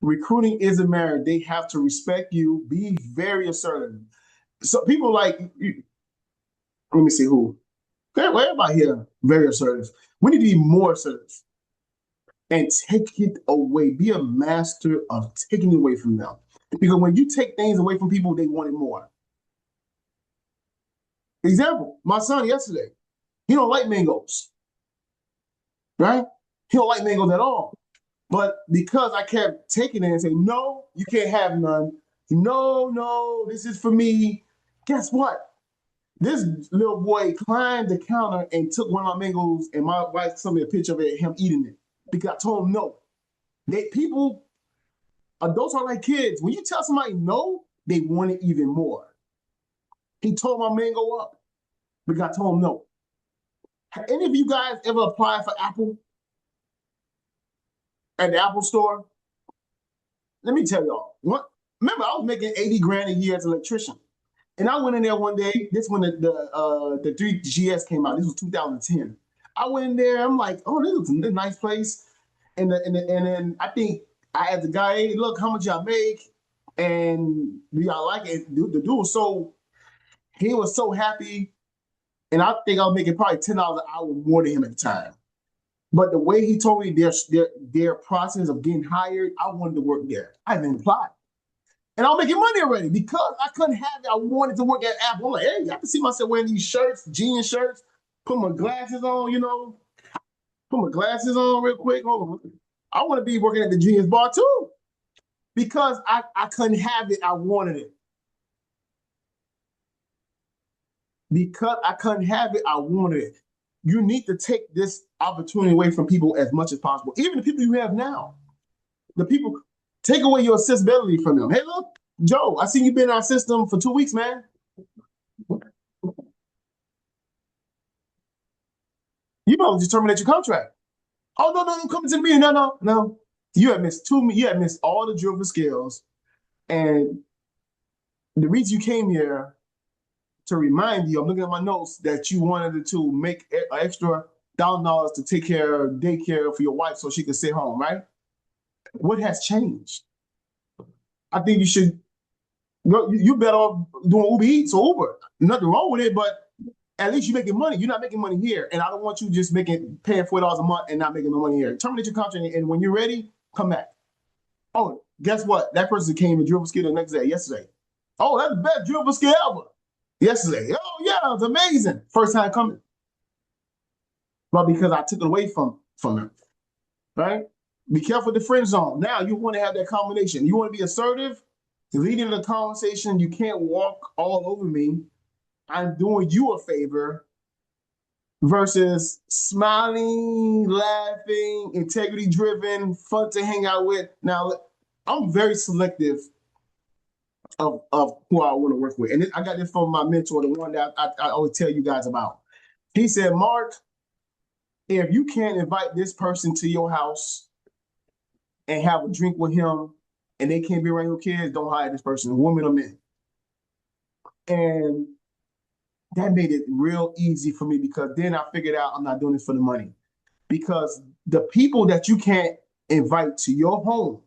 recruiting is a marriage. They have to respect you. Be very assertive. So people like, let me see who. Everybody here very assertive. We need to be more assertive and take it away. Be a master of taking it away from them. Because when you take things away from people, they want it more. Example, my son yesterday, he don't like mangoes. right? He don't like mangoes at all. But because I kept taking it and saying, no, you can't have none. No, this is for me. Guess what? This little boy climbed the counter and took one of my mangoes, and my wife sent me a picture of it, him eating it. Because I told him no. Adults are like kids. When you tell somebody no, they want it even more. He tore my mango up because I told him no. Have any of you guys ever applied for Apple at the Apple store? Let me tell y'all. Remember, I was making 80 grand a year as an electrician. And I went in there one day. This when the 3GS came out. This was 2010. I went in there. I'm like, oh, this is a nice place. And then I think I asked the guy, hey, look, how much y'all make? And do y'all like it? The dude was he was so happy. And I think I was making probably $10 an hour more than him at the time. But the way he told me their process of getting hired, I wanted to work there. I didn't apply. And I was making money already because I couldn't have it. I wanted to work at Apple. I'm like, hey, I can see myself wearing these shirts, jean shirts, put my glasses on, put my glasses on real quick. Hold on. I want to be working at the Genius Bar too because I couldn't have it. I wanted it. Because I couldn't have it, I wanted it. You need to take this opportunity away from people as much as possible, even the people you have now. The people, take away your accessibility from them. Hey, look, Joe, I see you've been in our system for 2 weeks, man. You probably just terminate your contract. Oh, no, don't come to the meeting. No. You have missed all the drill for skills. And the reason you came here to remind you, I'm looking at my notes, that you wanted to make an extra $1,000 to take care of daycare for your wife so she can stay home, right? What has changed? I think you should, you better off doing Uber Eats or Uber. Nothing wrong with it, but at least you're making money. You're not making money here. And I don't want you just paying $40 a month and not making no money here. Terminate your contract, and when you're ready, come back. Oh, guess what? That person came and drove a skill the next day, yesterday. Oh, that's the best dribble skill ever. Yesterday. Oh, yeah, it was amazing. First time coming. But because I took it away from him, right? Be careful with the friend zone. Now you want to have that combination. You want to be assertive, leading the conversation. You can't walk all over me. I'm doing you a favor versus smiling, laughing, integrity driven, fun to hang out with. Now, I'm very selective of who I want to work with. And I got this from my mentor, the one that I always tell you guys about. He said, Mark, if you can't invite this person to your house and have a drink with him and they can't be around your kids, don't hire this person, woman or men. And that made it real easy for me because then I figured out I'm not doing this for the money. Because the people that you can't invite to your home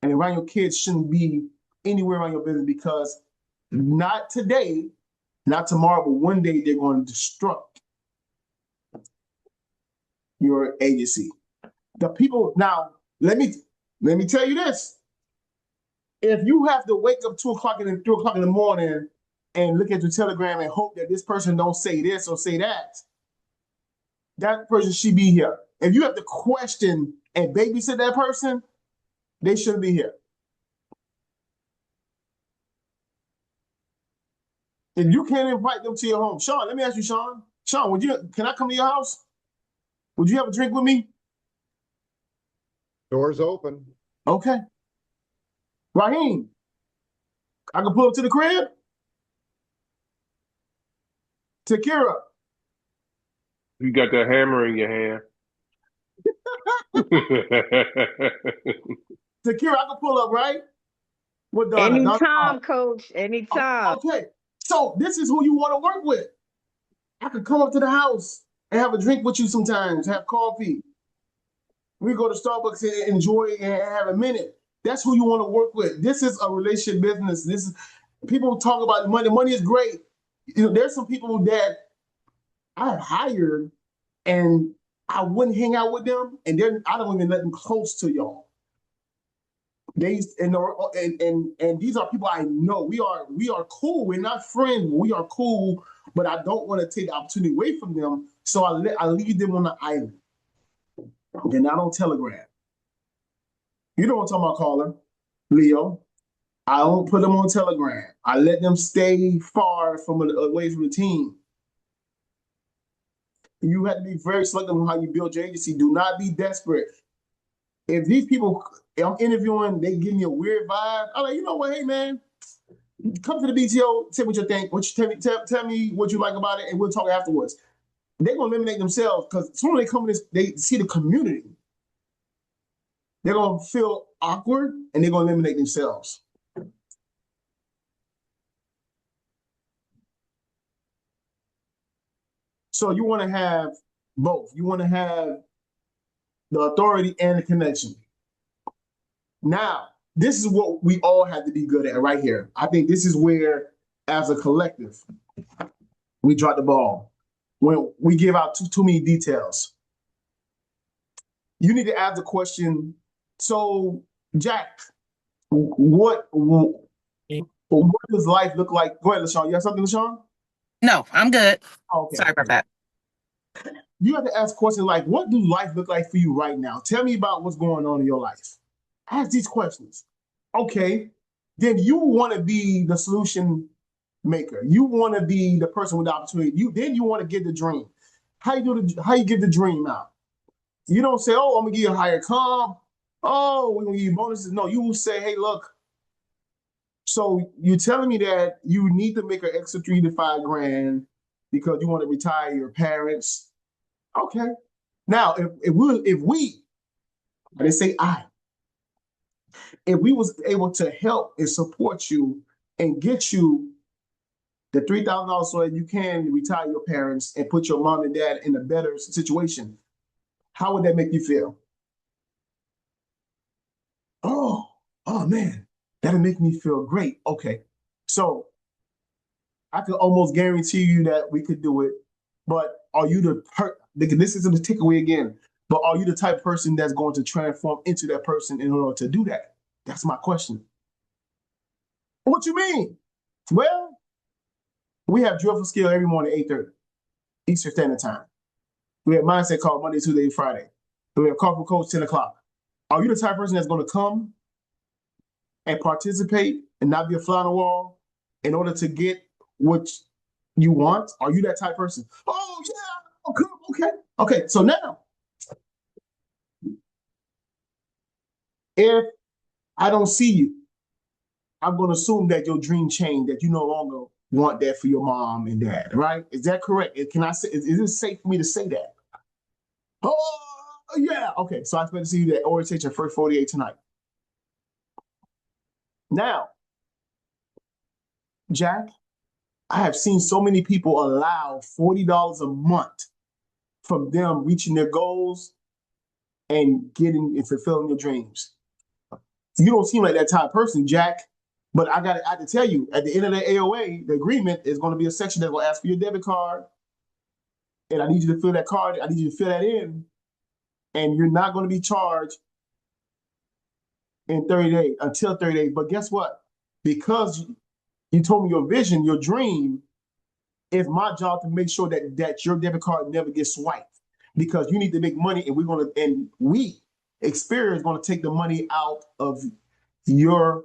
and around your kids shouldn't be anywhere around your business, because not today, not tomorrow, but one day they're going to destruct your agency. The people, now, let me tell you this. If you have to wake up 2 o'clock and 3 o'clock in the morning and look at your telegram and hope that this person don't say this or say that, that person should be here. If you have to question and babysit that person, they shouldn't be here. If you can't invite them to your home, Sean, let me ask you, Sean. Sean, can I come to your house? Would you have a drink with me? Doors open. Okay. Raheem, I can pull up to the crib? Takira. You got that hammer in your hand. Takira, I can pull up, right? What, Donna? Anytime, Coach. Anytime. Okay. So this is who you want to work with. I could come up to the house and have a drink with you sometimes, have coffee. We go to Starbucks and enjoy and have a minute. That's who you want to work with. This is a relationship business. This is, people talk about money. Money is great. There's some people that I have hired and I wouldn't hang out with them, and I don't even let them close to y'all. And these are people I know. We are cool. We're not friends. We are cool, but I don't want to take the opportunity away from them. So I leave them on the island. They're not on Telegram. You know what I'm talking about, caller, Leo. I don't put them on Telegram. I let them stay far from away from the team. You have to be very selective on how you build your agency. Do not be desperate. If these people I'm interviewing, they give me a weird vibe, I'm like, you know what, hey man, come to the BTO, tell me what you think, tell me what you like about it, and we'll talk afterwards. They're gonna eliminate themselves because as soon as they come in this, they see the community. They're gonna feel awkward and they're gonna eliminate themselves. So you want to have both. You want to have the authority and the connection. Now, this is what we all have to be good at right here. I think this is where, as a collective, we drop the ball. When we give out too many details. You need to ask the question, so Jack, what does life look like? Go ahead, LaShawn. You have something, LaShawn? No, I'm good. Okay. Sorry about that. You have to ask questions like, what do life look like for you right now? Tell me about what's going on in your life. Ask these questions. Okay. Then you want to be the solution maker. You want to be the person with the opportunity. You want to get the dream. How you give the dream out? You don't say, oh, I'm gonna give you a higher comp. Oh, we're gonna give you bonuses. No, you will say, hey, look. So you're telling me that you need to make an extra $3 to $5 grand because you want to retire your parents. Okay. Now, if we, I didn't say if we was able to help and support you and get you the $3,000 so that you can retire your parents and put your mom and dad in a better situation, how would that make you feel? Oh man, that'll make me feel great. Okay. So I could almost guarantee you that we could do it, but are you this is the takeaway again, but are you the type of person that's going to transform into that person in order to do that? That's my question. What you mean? Well, we have drill for skill every morning, 8:30 Eastern Standard Time. We have mindset call Monday, Tuesday, Friday. We have call for coach 10 o'clock. Are you the type of person that's going to come and participate and not be a fly on the wall in order to get what you want? Are you that type of person? Oh, yeah. Okay. Okay. So now, if I don't see you, I'm going to assume that your dream changed, that you no longer want that for your mom and dad, right? Is that correct? Can I say, is it safe for me to say that? Oh, yeah. Okay. So I expect to see you at orientation first 48 tonight. Now, Jack, I have seen so many people allow $40 a month from them reaching their goals and getting and fulfilling their dreams. You don't seem like that type of person, Jack. But I have to tell you, at the end of the AOA, the agreement is going to be a section that will ask for your debit card. And I need you to fill that card. I need you to fill that in. And you're not going to be charged in 30 days, until 30 days. But guess what? Because you told me your vision, your dream, it's my job to make sure that your debit card never gets swiped, because you need to make money, and we Experian is going to take the money out of your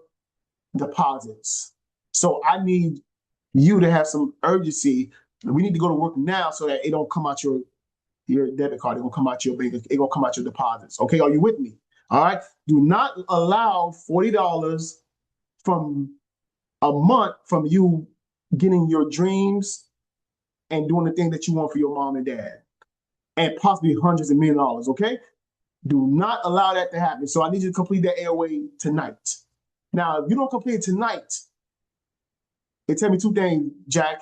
deposits. So I need you to have some urgency. We need to go to work now so that it don't come out your debit card. It will come out your bank. It will come out your deposits. Okay, are you with me? All right. Do not allow $40 from a month from you getting your dreams and doing the thing that you want for your mom and dad, and possibly hundreds of millions of dollars, okay? Do not allow that to happen. So I need you to complete that AOA tonight. Now, if you don't complete it tonight, it tell me two things, Jack,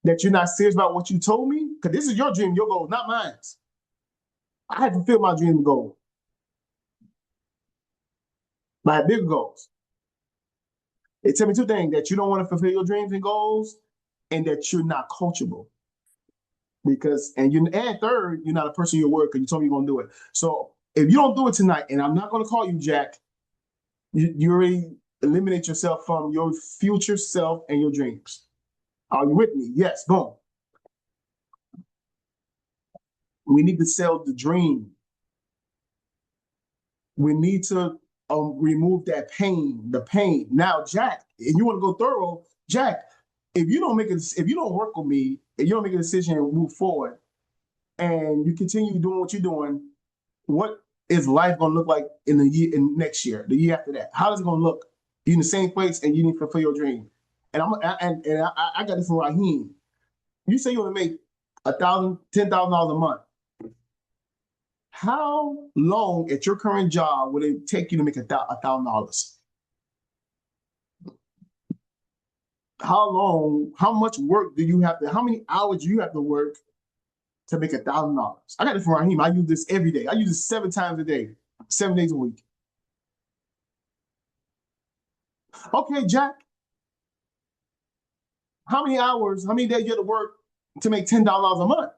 that you're not serious about what you told me, because this is your dream, your goal, not mine. I had to fulfill my dream and goal. I had bigger goals. It tell me two things, that you don't want to fulfill your dreams and goals, and that you're not coachable. And third, you're not a person of your word because you told me you're going to do it. So if you don't do it tonight, and I'm not going to call you, Jack, you already eliminate yourself from your future self and your dreams. Are you with me? Yes, boom. We need to sell the dream. We need to remove that pain, the pain. Now, Jack, if you want to go thorough, Jack, if you don't work with me, if you don't make a decision and move forward, and you continue doing what you're doing, what is life going to look like in next year, the year after that? How is it going to look? You're in the same place and you need to fulfill your dream. And I got this from Raheem. You say you want to make $10,000 a month. How long at your current job would it take you to make $1,000? How much work do you have to, how many hours do you have to work to make $1,000? I got it from Raheem. I use this every day. I use it 7 times a day, 7 days a week. Okay, Jack. How many hours, how many days you have to work to make $10,000 a month?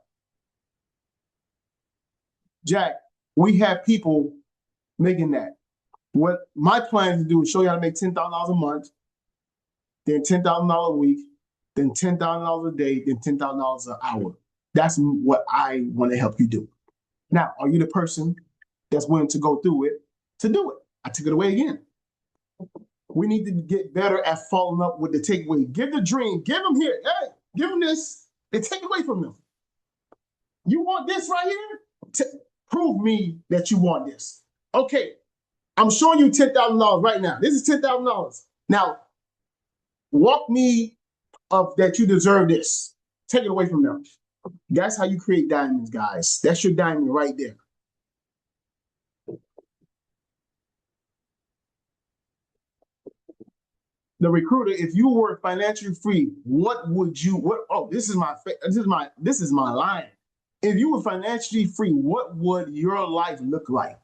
Jack, we have people making that. What my plan is to do is show you how to make $10,000 a month, then $10,000 a week, then $10,000 a day, then $10,000 an hour. That's what I want to help you do. Now, are you the person that's willing to go through it to do it? I took it away again. We need to get better at following up with the takeaway. Give the dream. Give them here. Hey, give them this and take it away from them. You want this right here? Prove me that you want this. Okay, I'm showing you $10,000 right now. This is $10,000. Now, walk me up that you deserve this. Take it away from them. That's how you create diamonds, guys. That's your diamond right there. The recruiter, if you were financially free, what would you, this is my line. If you were financially free, what would your life look like?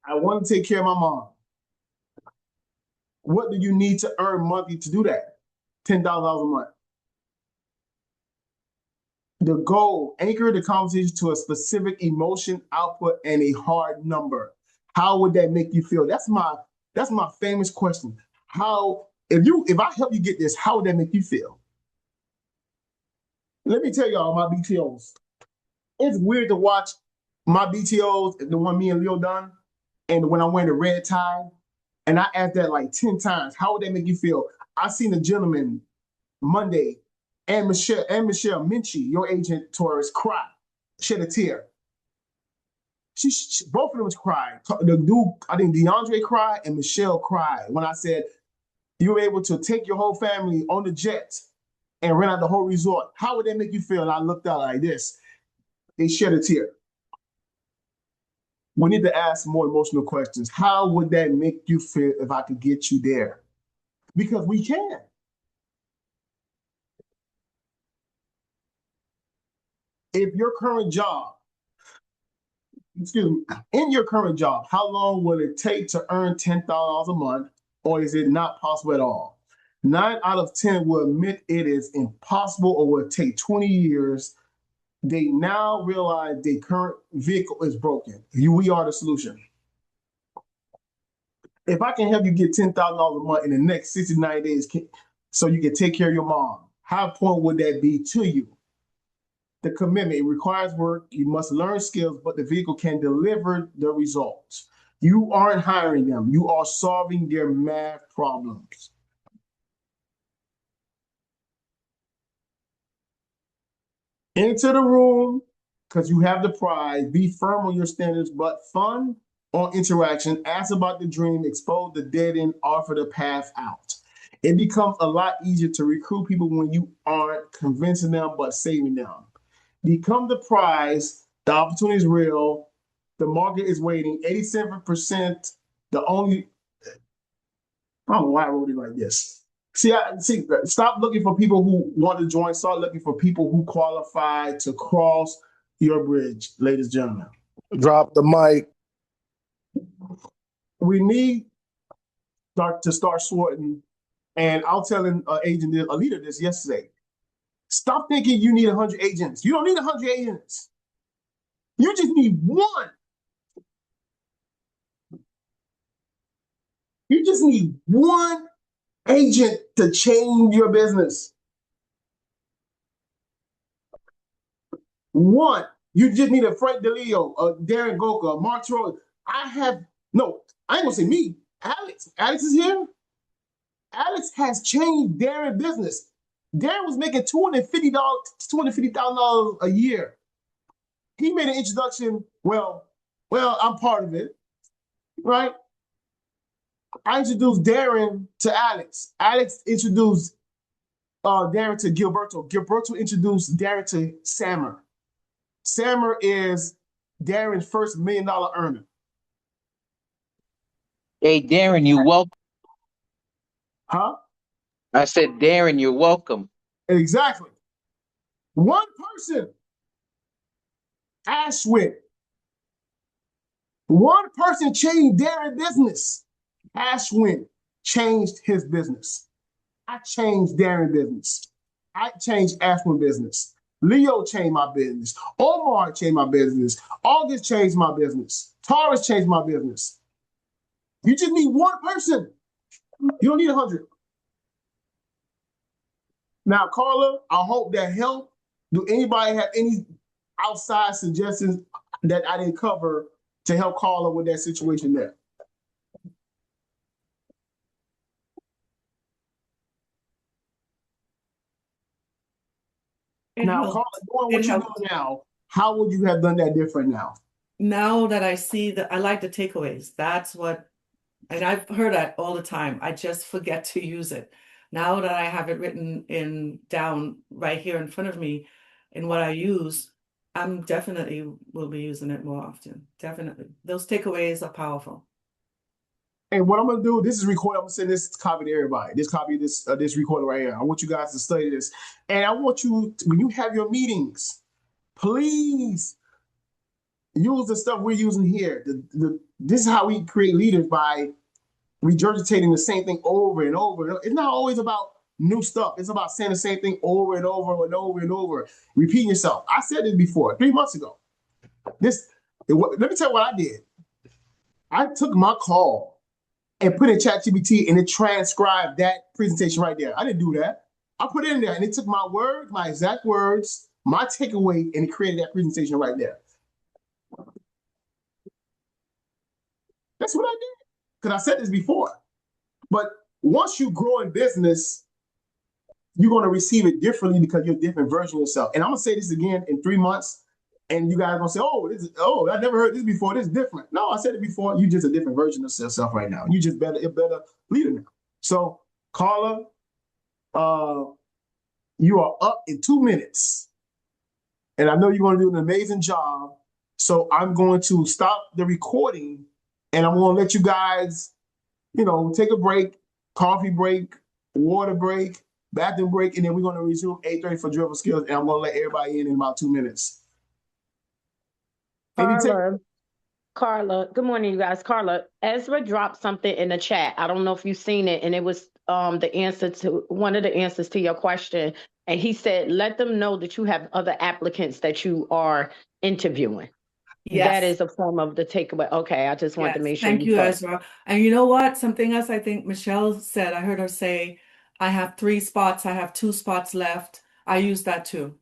I want to take care of my mom. What do you need to earn monthly to do that? $10,000 a month. The goal, anchor the conversation to a specific emotion, output, and a hard number. How would that make you feel? That's my famous question. If I help you get this, how would that make you feel? Let me tell y'all my BTOs. It's weird to watch my BTOs, the one me and Leo done, and when I'm wearing a red tie, and I asked that like 10 times, how would that make you feel? I seen a gentleman Monday, and Michelle Minchie, your agent, Taurus, cry, shed a tear. Both of them was crying. The dude, I think DeAndre cried and Michelle cried when I said, you were able to take your whole family on the jet and rent out the whole resort. How would that make you feel? And I looked out like this. They shed a tear. We need to ask more emotional questions. How would that make you feel if I could get you there? Because we can. If your current job, in your current job, how long will it take to earn $10,000 a month, or is it not possible at all? 9 out of 10 will admit it is impossible or will take 20 years. They now realize their current vehicle is broken. We are the solution. If I can help you get $10,000 a month in the next 69 days so you can take care of your mom, how important would that be to you? The commitment, it requires work. You must learn skills, but the vehicle can deliver the results. You aren't hiring them. You are solving their math problems. Enter the room because you have the prize. Be firm on your standards, but fun on interaction. Ask about the dream, expose the dead end, offer the path out. It becomes a lot easier to recruit people when you aren't convincing them, but saving them. Become the prize. The opportunity is real. The market is waiting. 87%. I don't know why I wrote it like this. Stop looking for people who want to join. Start looking for people who qualify to cross your bridge, ladies and gentlemen. Drop the mic. We need to start sorting. And I was telling a leader this yesterday. Stop thinking you need 100 agents. You don't need 100 agents. You just need one. You just need one agent to change your business. One. You just need a Frank DeLeo, a Darren Goka, a Mark Troy. I have no. I ain't gonna say me. Alex. Alex is here. Alex has changed Darren's business. Darren was making $250,000 a year. He made an introduction. Well, I'm part of it, right? I introduced Darren to Alex. Alex introduced Darren to Gilberto. Gilberto introduced Darren to Sammer. Sammer is Darren's first $1 million earner. Hey, Darren, you're welcome. Huh? I said, Darren, you're welcome. Exactly. One person, Ashwin. One person changed Darren's business. Ashwin changed his business. I changed Darren's business. I changed Ashwin's business. Leo changed my business. Omar changed my business. August changed my business. Taurus changed my business. You just need one person. You don't need 100. Now, Carla, I hope that helped. Do anybody have any outside suggestions that I didn't cover to help Carla with that situation there? Now, Carla, doing what you're doing now, how would you have done that different now? Now that I see that, I like the takeaways. That's what, and I've heard that all the time. I just forget to use it. Now that I have it written down right here in front of me in what I use, I'm definitely will be using it more often. Definitely. Those takeaways are powerful. And what I'm gonna do, this is recorded. I'm gonna send this copy to everybody. This copy, this recording right here. I want you guys to study this, and I want you when you have your meetings, please use the stuff we're using here. This is how we create leaders, by regurgitating the same thing over and over. It's not always about new stuff. It's about saying the same thing over and over and over and over, repeating yourself. I said this before 3 months ago. Let me tell you what I did. I took my call and put in ChatGPT, and it transcribed that presentation right there. I didn't do that. I put it in there, and it took my words, my exact words, my takeaway, and it created that presentation right there. That's what I did. Because I said this before. But once you grow in business, you're going to receive it differently because you're a different version of yourself. And I'm going to say this again in 3 months, and you guys are going to say, oh, I never heard this before. This is different. No, I said it before. You're just a different version of yourself right now. You just a better leader now. So, Carla, you are up in 2 minutes. And I know you're going to do an amazing job. So I'm going to stop the recording, and I'm going to let you guys, take a break, coffee break, water break, bathroom break, and then we're going to resume 8:30 for Dribble Skills, and I'm going to let everybody in about 2 minutes. Carla, good morning, you guys. Carla, Ezra dropped something in the chat. I don't know if you've seen it, and it was the answer to one of the answers to your question. And he said, let them know that you have other applicants that you are interviewing. Yes. That is a form of the takeaway. Okay, I just wanted to make sure. Thank you, Ezra. And you know what? Something else I think Michelle said, I heard her say, I have 3 spots. I have 2 spots left. I use that too.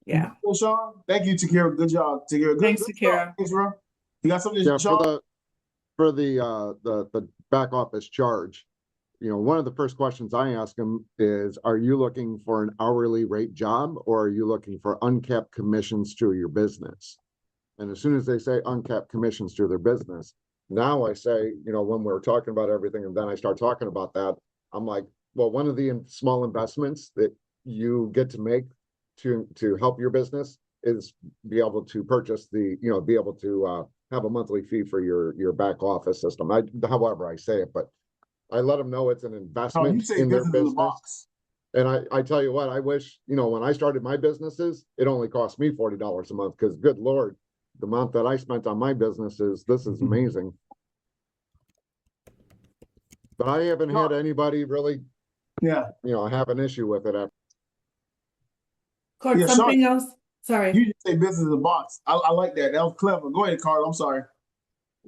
Yeah. Well, Sean, thank you, Takira. Good job, Takira. Thanks, Takira. Israel, you got something? Yeah, Sean? for the back office charge, one of the first questions I ask them is, are you looking for an hourly rate job, or are you looking for uncapped commissions to your business? And as soon as they say uncapped commissions to their business, now I say, when we're talking about everything, and then I start talking about that, I'm like, well, one of the small investments that you get to make to help your business is be able to purchase be able to have a monthly fee for your back office system. However I say it, but I let them know it's an investment in their business. And I tell you what, I wish, when I started my businesses, it only cost me $40 a month, because good Lord, the amount that I spent on my businesses, this is amazing. But I haven't had anybody really, have an issue with it. Something else. Sorry. You just say business in a box. I like that. That was clever. Go ahead, Carl. I'm sorry.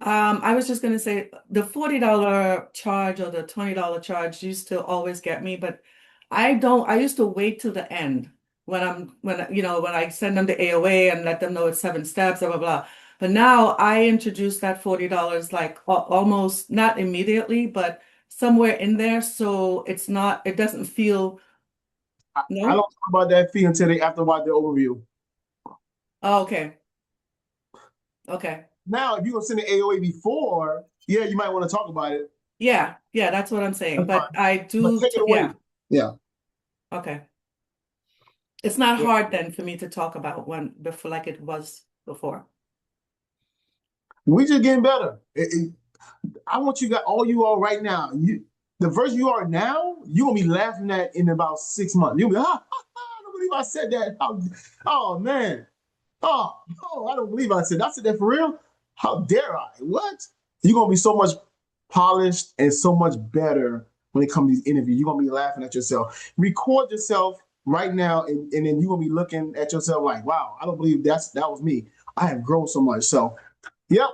I was just gonna say the $40 charge or the $20 charge used to always get me, but I used to wait till the end when I send them the AOA and let them know it's 7 steps, blah blah blah. But now I introduced that $40 like almost not immediately, but somewhere in there, so it doesn't feel I no. don't talk about that fee until they after watch the overview. Oh, okay. Okay. Now, if you're gonna send an AOA before, yeah, you might want to talk about it. Yeah, that's what I'm saying. That's fine. But I But do, take it away. yeah, Yeah. okay. It's not Yeah. hard then for me to talk about one before like it was before. We just getting better. I want you guys, all you all right now. The version you are now, you're gonna be laughing at in about 6 months. You'll be, I don't believe I said that. Oh man. I don't believe I said that for real. How dare I? What? You're gonna be so much polished and so much better when it comes to these interviews. You're gonna be laughing at yourself. Record yourself right now, and then you're gonna be looking at yourself like, wow, I don't believe that was me. I have grown so much. So, yep.